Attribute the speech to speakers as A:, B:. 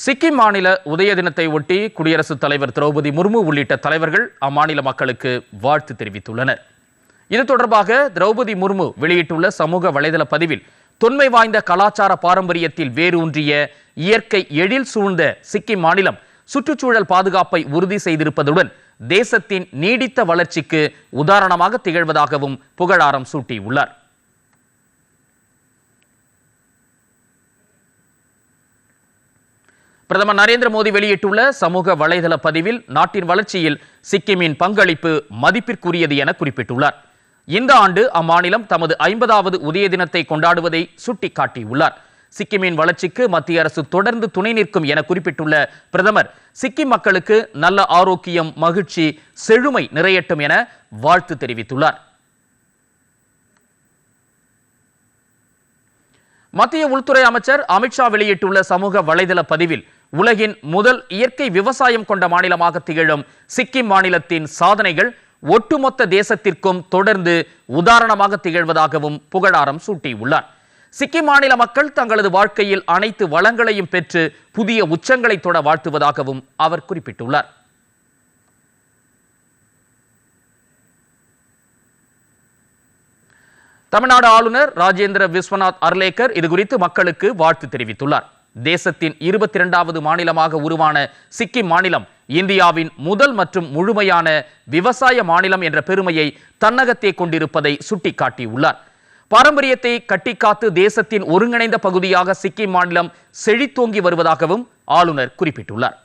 A: சிக்கிம் மாநில உதய தினத்தை ஒட்டி குடியரசுத் தலைவர் திரௌபதி முர்மு உள்ளிட்ட தலைவர்கள் அம்மாநில மக்களுக்கு வாழ்த்து தெரிவித்துள்ளனர். இது தொடர்பாக திரௌபதி முர்மு வெளியிட்டுள்ள சமூக வலைதள பதிவில், தொன்மை வாய்ந்த கலாச்சார பாரம்பரியத்தில் வேரூன்றிய இயற்கை எழில் சூழ்ந்த சிக்கிம் மாநிலம் சுற்றுச்சூழல் பாதுகாப்பை உறுதி செய்திருப்பதுடன் தேசத்தின் நீடித்த வளர்ச்சிக்கு உதாரணமாக திகழ்வதாகவும் புகழாரம் சூட்டியுள்ளார். பிரதமர் நரேந்திர மோடி வெளியிட்டுள்ள சமூக வலைதள பதிவில், நாட்டின் வளர்ச்சியில் சிக்கிமின் பங்களிப்பு மதிப்பிற்குரியது என குறிப்பிட்டுள்ளார். இந்த ஆண்டு அம்மாநிலம் தமது 50வது உதய தினத்தை கொண்டாடுவதை சுட்டிக்காட்டியுள்ளார். சிக்கிமின் வளர்ச்சிக்கு மத்திய அரசு தொடர்ந்து துணை நிற்கும் என குறிப்பிட்டுள்ள பிரதமர், சிக்கிம் மக்களுக்கு நல்ல ஆரோக்கியம், மகிழ்ச்சி, செழுமை நிறையட்டும் என வாழ்த்து தெரிவித்துள்ளார். மத்திய உள்துறை அமைச்சர் அமித்ஷா வெளியிட்டுள்ள சமூக வலைதள பதிவில், உலகின் முதல் இயற்கை விவசாயம் கொண்ட மாநிலமாக திகழும் சிக்கிம் மாநிலத்தின் சாதனைகள் ஒட்டுமொத்த தேசத்திற்கும் தொடர்ந்து உதாரணமாக திகழ்வதாகவும் புகழாரம் சூட்டியுள்ளார். சிக்கிம் மாநில மக்கள் தங்களது வாழ்க்கையில் அனைத்து வளங்களையும் பெற்று புதிய உச்சங்களை தொட வாழ்த்துவதாகவும் அவர் குறிப்பிட்டுள்ளார். தமிழ்நாடு ஆளுநர் ராஜேந்திர விஸ்வநாத் அர்லேக்கர் இதுகுறித்து மக்களுக்கு வாழ்த்து தெரிவித்துள்ளார். தேசத்தின் 22வது மாநிலமாக உருவான சிக்கிம் மாநிலம் இந்தியாவின் முதல் மற்றும் முழுமையான விவசாய மாநிலம் என்ற பெருமையை தன்னகத்தே கொண்டிருப்பதை சுட்டிக்காட்டியுள்ளார். பாரம்பரியத்தை கட்டிக்காத்து தேசத்தின் ஒருங்கிணைந்த பகுதியாக சிக்கிம் மாநிலம் செழித்தோங்கி வருவதாகவும் ஆளுநர் குறிப்பிட்டுள்ளார்.